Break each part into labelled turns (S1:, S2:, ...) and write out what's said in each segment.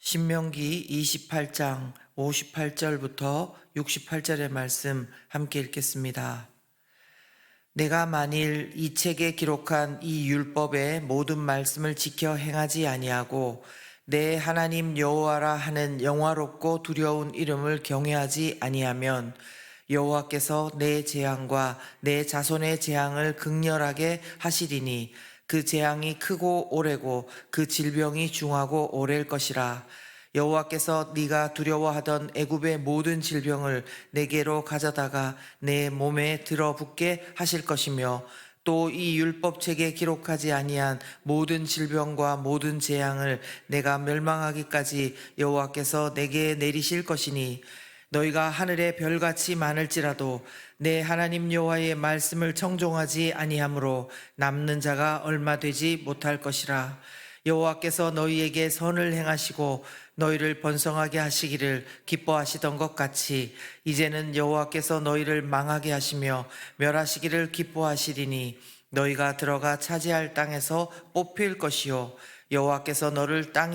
S1: 신명기 28장 58절부터 68절의 말씀 함께 읽겠습니다. 내가 만일 이 책에 기록한 이 율법의 모든 말씀을 지켜 행하지 아니하고 내 하나님 여호와라 하는 영화롭고 두려운 이름을 경외하지 아니하면 여호와께서 내 재앙과 내 자손의 재앙을 극렬하게 하시리니 그 재앙이 크고 오래고 그 질병이 중하고 오래일 것이라. 여호와께서 네가 두려워하던 애굽의 모든 질병을 내게로 가져다가 내 몸에 들어붙게 하실 것이며 또 이 율법책에 기록하지 아니한 모든 질병과 모든 재앙을 내가 멸망하기까지 여호와께서 내게 내리실 것이니 너희가 하늘의 별같이 많을지라도 내 하나님 여호와의 말씀을 청종하지 아니하므로 남는 자가 얼마 되지 못할 것이라. 여호와께서 너희에게 선을 행하시고 너희를 번성하게 하시기를 기뻐하시던 것 같이 이제는 여호와께서 너희를 망하게 하시며 멸하시기를 기뻐하시리니 너희가 들어가 차지할 땅에서 뽑힐 것이요 여호와께서 너를 땅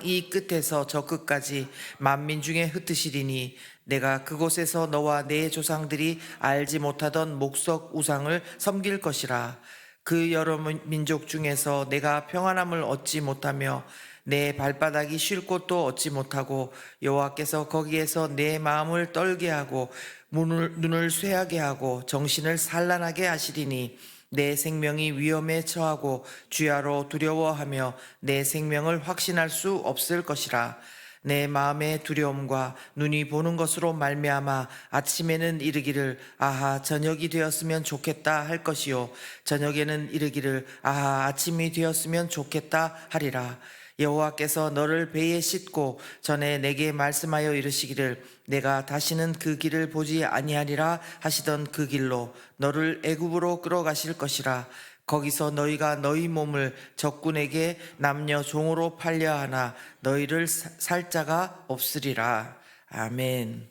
S1: 이 끝에서 저 끝까지 만민 중에 흩으시리니 내가 그곳에서 너와 내 조상들이 알지 못하던 목석 우상을 섬길 것이라. 그 여러 민족 중에서 내가 평안함을 얻지 못하며 내 발바닥이 쉴 곳도 얻지 못하고 여호와께서 거기에서 내 마음을 떨게 하고 눈을 쇠하게 하고 정신을 산란하게 하시리니 내 생명이 위험에 처하고 주야로 두려워하며 내 생명을 확신할 수 없을 것이라. 내 마음의 두려움과 눈이 보는 것으로 말미암아 아침에는 이르기를 아하 저녁이 되었으면 좋겠다 할 것이요 저녁에는 이르기를 아하 아침이 되었으면 좋겠다 하리라. 여호와께서 너를 배에 싣고 전에 내게 말씀하여 이르시기를 내가 다시는 그 길을 보지 아니하리라 하시던 그 길로 너를 애굽으로 끌어가실 것이라. 거기서 너희가 너희 몸을 적군에게 남녀 종으로 팔려 하나 너희를 살 자가 없으리라. 아멘.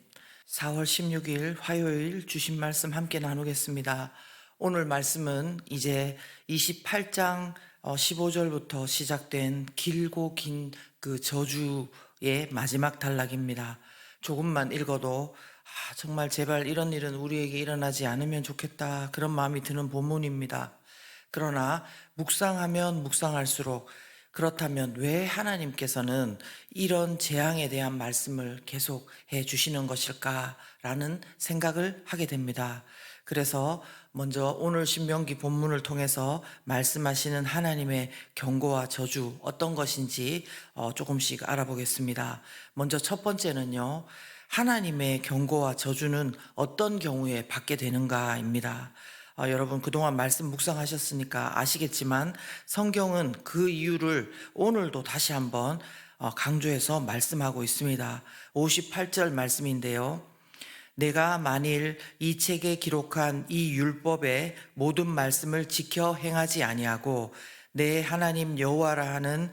S1: 4월 16일 화요일 주신 말씀 함께 나누겠습니다. 오늘 말씀은 이제 28장 15절부터 시작된 길고 긴 그 저주의 마지막 단락입니다. 조금만 읽어도 정말 제발 이런 일은 우리에게 일어나지 않으면 좋겠다 그런 마음이 드는 본문입니다. 그러나 묵상하면 묵상할수록 그렇다면 왜 하나님께서는 이런 재앙에 대한 말씀을 계속 해 주시는 것일까라는 생각을 하게 됩니다. 그래서 먼저 오늘 신명기 본문을 통해서 말씀하시는 하나님의 경고와 저주 어떤 것인지 조금씩 알아보겠습니다. 먼저 첫 번째는요, 하나님의 경고와 저주는 어떤 경우에 받게 되는가입니다. 여러분 그동안 말씀 묵상하셨으니까 아시겠지만 성경은 그 이유를 오늘도 다시 한번 강조해서 말씀하고 있습니다. 58절 말씀인데요. 내가 만일 이 책에 기록한 이 율법의 모든 말씀을 지켜 행하지 아니하고 내 하나님 여호와라 하는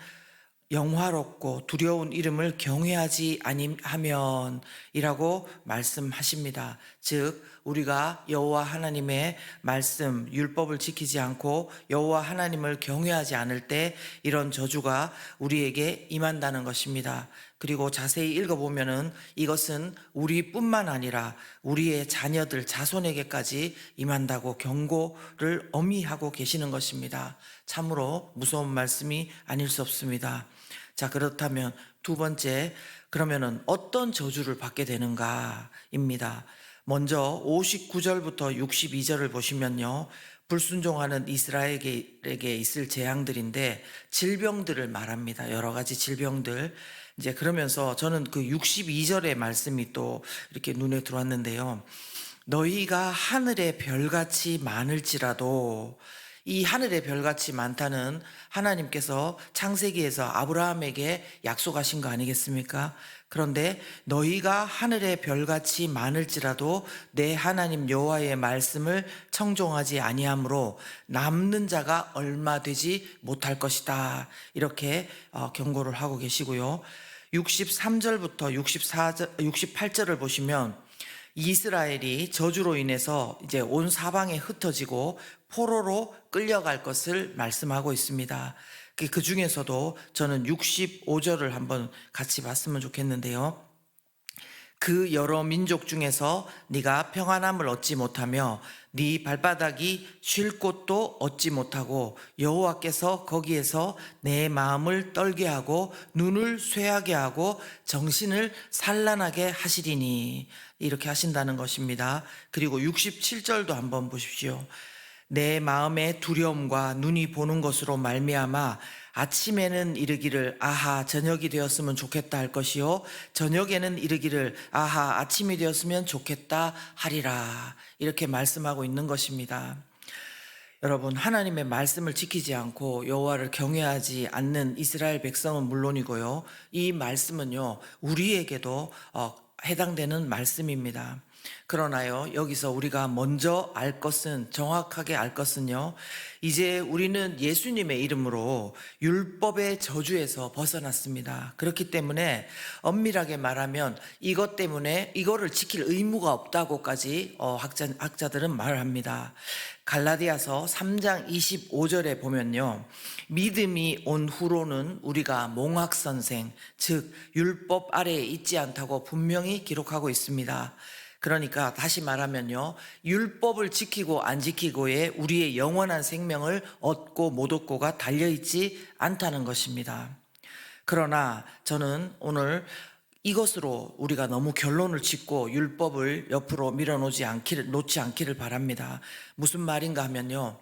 S1: 영화롭고 두려운 이름을 경외하지 아니하면 이라고 말씀하십니다. 즉 우리가 여호와 하나님의 말씀 율법을 지키지 않고 여호와 하나님을 경외하지 않을 때 이런 저주가 우리에게 임한다는 것입니다. 그리고 자세히 읽어보면은 이것은 우리뿐만 아니라 우리의 자녀들 자손에게까지 임한다고 경고를 엄히 하고 계시는 것입니다. 참으로 무서운 말씀이 아닐 수 없습니다. 자, 그렇다면 두 번째, 그러면은 어떤 저주를 받게 되는가입니다. 먼저 59절부터 62절을 보시면요, 불순종하는 이스라엘에게 있을 재앙들인데 질병들을 말합니다. 여러 가지 질병들. 이제 그러면서 저는 그 62절의 말씀이 또 이렇게 눈에 들어왔는데요. 너희가 하늘의 별같이 많을지라도, 이 하늘의 별같이 많다는 하나님께서 창세기에서 아브라함에게 약속하신 거 아니겠습니까? 그런데 너희가 하늘의 별같이 많을지라도 내 하나님 여호와의 말씀을 청종하지 아니하므로 남는 자가 얼마 되지 못할 것이다. 이렇게 경고를 하고 계시고요. 63절부터 68절을 보시면 이스라엘이 저주로 인해서 이제 온 사방에 흩어지고 포로로 끌려갈 것을 말씀하고 있습니다. 그 중에서도 저는 65절을 한번 같이 봤으면 좋겠는데요. 그 여러 민족 중에서 네가 평안함을 얻지 못하며 네 발바닥이 쉴 곳도 얻지 못하고 여호와께서 거기에서 내 마음을 떨게 하고 눈을 쇠하게 하고 정신을 산란하게 하시리니, 이렇게 하신다는 것입니다. 그리고 67절도 한번 보십시오. 내 마음의 두려움과 눈이 보는 것으로 말미암아 아침에는 이르기를 아하 저녁이 되었으면 좋겠다 할 것이요 저녁에는 이르기를 아하 아침이 되었으면 좋겠다 하리라, 이렇게 말씀하고 있는 것입니다. 여러분, 하나님의 말씀을 지키지 않고 여호와를 경외하지 않는 이스라엘 백성은 물론이고요, 이 말씀은요 우리에게도 해당되는 말씀입니다. 그러나요, 여기서 우리가 먼저 알 것은, 정확하게 알 것은요, 이제 우리는 예수님의 이름으로 율법의 저주에서 벗어났습니다. 그렇기 때문에 엄밀하게 말하면 이것 때문에 이거를 지킬 의무가 없다고까지 학자들은 말을 합니다. 갈라디아서 3장 25절에 보면요, 믿음이 온 후로는 우리가 몽학선생, 즉 율법 아래에 있지 않다고 분명히 기록하고 있습니다. 그러니까 다시 말하면요, 율법을 지키고 안 지키고에 우리의 영원한 생명을 얻고 못 얻고가 달려있지 않다는 것입니다. 그러나 저는 오늘 이것으로 우리가 너무 결론을 짓고 율법을 옆으로 놓지 않기를 바랍니다. 무슨 말인가 하면요,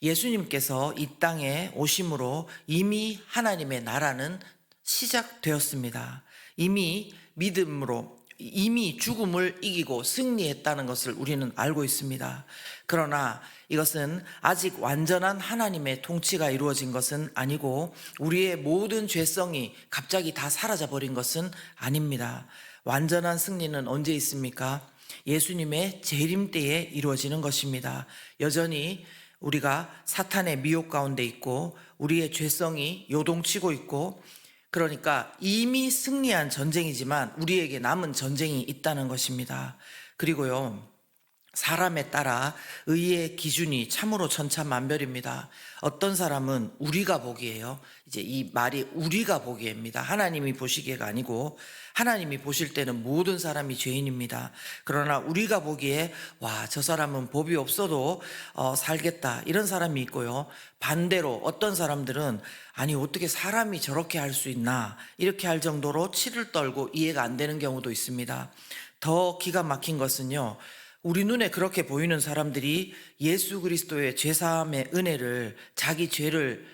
S1: 예수님께서 이 땅에 오심으로 이미 하나님의 나라는 시작되었습니다. 이미 믿음으로 이미 죽음을 이기고 승리했다는 것을 우리는 알고 있습니다. 그러나 이것은 아직 완전한 하나님의 통치가 이루어진 것은 아니고 우리의 모든 죄성이 갑자기 다 사라져 버린 것은 아닙니다. 완전한 승리는 언제 있습니까? 예수님의 재림 때에 이루어지는 것입니다. 여전히 우리가 사탄의 미혹 가운데 있고 우리의 죄성이 요동치고 있고, 그러니까 이미 승리한 전쟁이지만 우리에게 남은 전쟁이 있다는 것입니다. 그리고요, 사람에 따라 의의 기준이 참으로 천차만별입니다. 어떤 사람은 우리가 보기에요, 이제 이 말이 우리가 보기에입니다. 하나님이 보시기에가 아니고, 하나님이 보실 때는 모든 사람이 죄인입니다. 그러나 우리가 보기에 와, 저 사람은 법이 없어도 살겠다, 이런 사람이 있고요, 반대로 어떤 사람들은 아니 어떻게 사람이 저렇게 할 수 있나, 이렇게 할 정도로 치를 떨고 이해가 안 되는 경우도 있습니다. 더 기가 막힌 것은요, 우리 눈에 그렇게 보이는 사람들이 예수 그리스도의 죄사함의 은혜를, 자기 죄를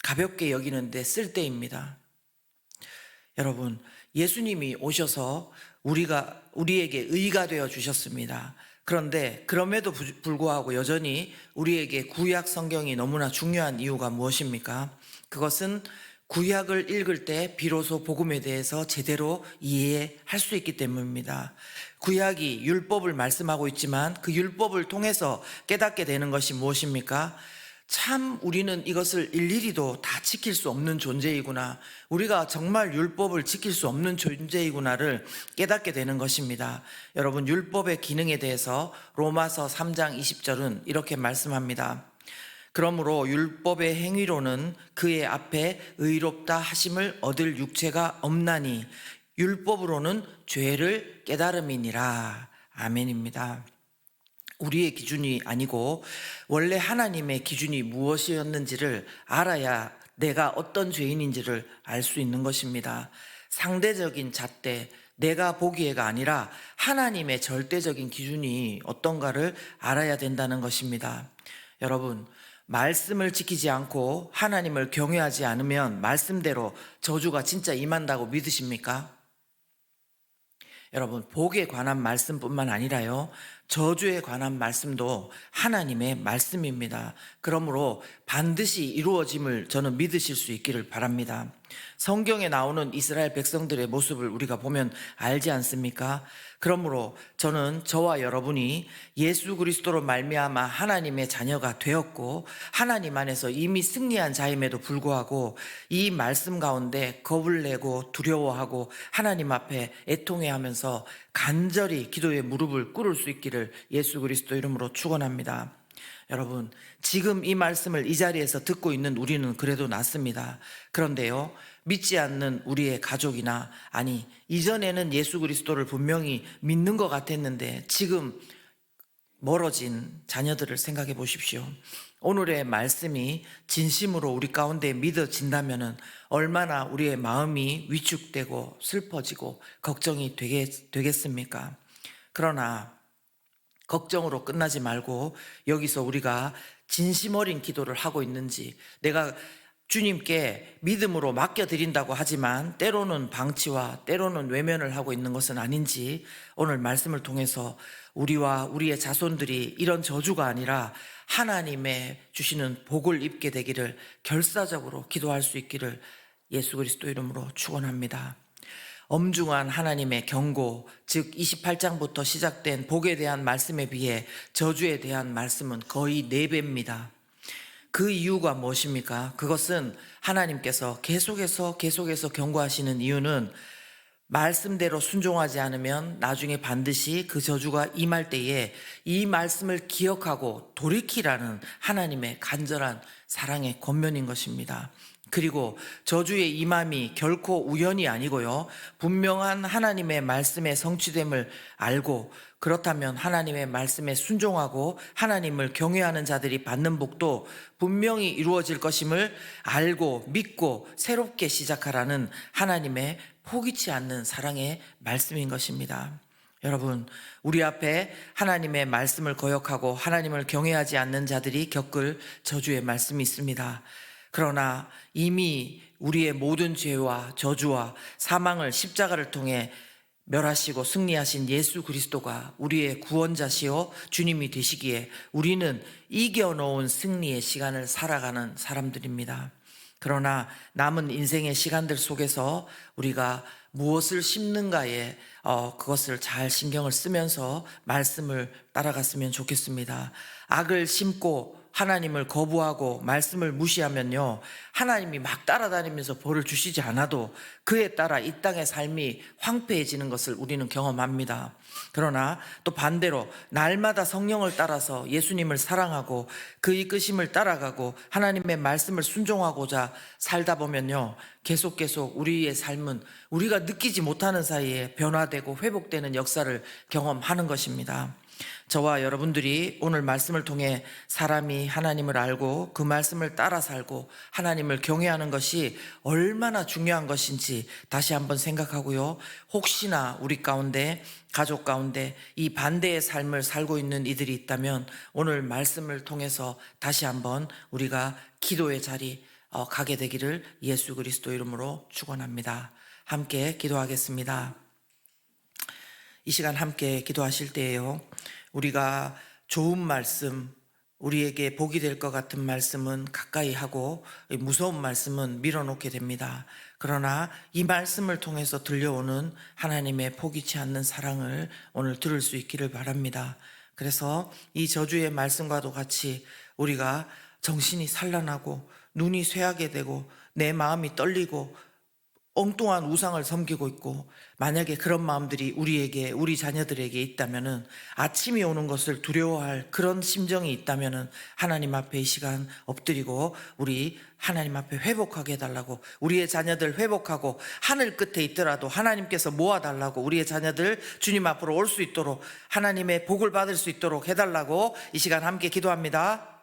S1: 가볍게 여기는데 쓸 때입니다. 여러분, 예수님이 오셔서 우리에게 의가 되어 주셨습니다. 그런데 그럼에도 불구하고 여전히 우리에게 구약 성경이 너무나 중요한 이유가 무엇입니까? 그것은 구약을 읽을 때 비로소 복음에 대해서 제대로 이해할 수 있기 때문입니다. 구약이 율법을 말씀하고 있지만 그 율법을 통해서 깨닫게 되는 것이 무엇입니까? 참 우리는 이것을 일일이도 다 지킬 수 없는 존재이구나, 우리가 정말 율법을 지킬 수 없는 존재이구나를 깨닫게 되는 것입니다. 여러분, 율법의 기능에 대해서 로마서 3장 20절은 이렇게 말씀합니다. 그러므로 율법의 행위로는 그의 앞에 의롭다 하심을 얻을 육체가 없나니 율법으로는 죄를 깨달음이니라. 아멘입니다. 우리의 기준이 아니고 원래 하나님의 기준이 무엇이었는지를 알아야 내가 어떤 죄인인지를 알 수 있는 것입니다. 상대적인 잣대, 내가 보기에가 아니라 하나님의 절대적인 기준이 어떤가를 알아야 된다는 것입니다. 여러분, 말씀을 지키지 않고 하나님을 경외하지 않으면 말씀대로 저주가 진짜 임한다고 믿으십니까? 여러분, 복에 관한 말씀뿐만 아니라요, 저주에 관한 말씀도 하나님의 말씀입니다. 그러므로 반드시 이루어짐을 저는 믿으실 수 있기를 바랍니다. 성경에 나오는 이스라엘 백성들의 모습을 우리가 보면 알지 않습니까? 그러므로 저는 저와 여러분이 예수 그리스도로 말미암아 하나님의 자녀가 되었고 하나님 안에서 이미 승리한 자임에도 불구하고 이 말씀 가운데 겁을 내고 두려워하고 하나님 앞에 애통해하면서 간절히 기도의 무릎을 꿇을 수 있기를 예수 그리스도 이름으로 축원합니다. 여러분, 지금 이 말씀을 이 자리에서 듣고 있는 우리는 그래도 낫습니다. 그런데요, 믿지 않는 우리의 가족이나, 아니, 이전에는 예수 그리스도를 분명히 믿는 것 같았는데 지금 멀어진 자녀들을 생각해 보십시오. 오늘의 말씀이 진심으로 우리 가운데 믿어진다면 얼마나 우리의 마음이 위축되고 슬퍼지고 걱정이 되겠습니까? 그러나 걱정으로 끝나지 말고 여기서 우리가 진심 어린 기도를 하고 있는지, 내가 주님께 믿음으로 맡겨드린다고 하지만 때로는 방치와 때로는 외면을 하고 있는 것은 아닌지, 오늘 말씀을 통해서 우리와 우리의 자손들이 이런 저주가 아니라 하나님의 주시는 복을 입게 되기를 결사적으로 기도할 수 있기를 예수 그리스도 이름으로 축원합니다. 엄중한 하나님의 경고, 즉 28장부터 시작된 복에 대한 말씀에 비해 저주에 대한 말씀은 거의 4배입니다. 그 이유가 무엇입니까? 그것은 하나님께서 계속해서 경고하시는 이유는 말씀대로 순종하지 않으면 나중에 반드시 그 저주가 임할 때에 이 말씀을 기억하고 돌이키라는 하나님의 간절한 사랑의 권면인 것입니다. 그리고 저주의 임함이 결코 우연이 아니고요, 분명한 하나님의 말씀의 성취됨을 알고, 그렇다면 하나님의 말씀에 순종하고 하나님을 경외하는 자들이 받는 복도 분명히 이루어질 것임을 알고 믿고 새롭게 시작하라는 하나님의 포기치 않는 사랑의 말씀인 것입니다. 여러분, 우리 앞에 하나님의 말씀을 거역하고 하나님을 경외하지 않는 자들이 겪을 저주의 말씀이 있습니다. 그러나 이미 우리의 모든 죄와 저주와 사망을 십자가를 통해 멸하시고 승리하신 예수 그리스도가 우리의 구원자시요 주님이 되시기에 우리는 이겨놓은 승리의 시간을 살아가는 사람들입니다. 그러나 남은 인생의 시간들 속에서 우리가 무엇을 심는가에 그것을 잘 신경을 쓰면서 말씀을 따라갔으면 좋겠습니다. 악을 심고 하나님을 거부하고 말씀을 무시하면요, 하나님이 막 따라다니면서 벌을 주시지 않아도 그에 따라 이 땅의 삶이 황폐해지는 것을 우리는 경험합니다. 그러나 또 반대로 날마다 성령을 따라서 예수님을 사랑하고 그 이끄심을 따라가고 하나님의 말씀을 순종하고자 살다 보면요, 계속 우리의 삶은 우리가 느끼지 못하는 사이에 변화되고 회복되는 역사를 경험하는 것입니다. 저와 여러분들이 오늘 말씀을 통해 사람이 하나님을 알고 그 말씀을 따라 살고 하나님을 경외하는 것이 얼마나 중요한 것인지 다시 한번 생각하고요, 혹시나 우리 가운데, 가족 가운데 이 반대의 삶을 살고 있는 이들이 있다면 오늘 말씀을 통해서 다시 한번 우리가 기도의 자리 가게 되기를 예수 그리스도 이름으로 축원합니다. 함께 기도하겠습니다. 이 시간 함께 기도하실 때에요, 우리가 좋은 말씀, 우리에게 복이 될 것 같은 말씀은 가까이 하고 무서운 말씀은 밀어놓게 됩니다. 그러나 이 말씀을 통해서 들려오는 하나님의 포기치 않는 사랑을 오늘 들을 수 있기를 바랍니다. 그래서 이 저주의 말씀과도 같이 우리가 정신이 산란하고 눈이 쇠하게 되고 내 마음이 떨리고 엉뚱한 우상을 섬기고 있고, 만약에 그런 마음들이 우리에게, 우리 자녀들에게 있다면은, 아침이 오는 것을 두려워할 그런 심정이 있다면은 하나님 앞에 이 시간 엎드리고 우리 하나님 앞에 회복하게 해달라고, 우리의 자녀들 회복하고 하늘 끝에 있더라도 하나님께서 모아달라고, 우리의 자녀들 주님 앞으로 올 수 있도록 하나님의 복을 받을 수 있도록 해달라고 이 시간 함께 기도합니다.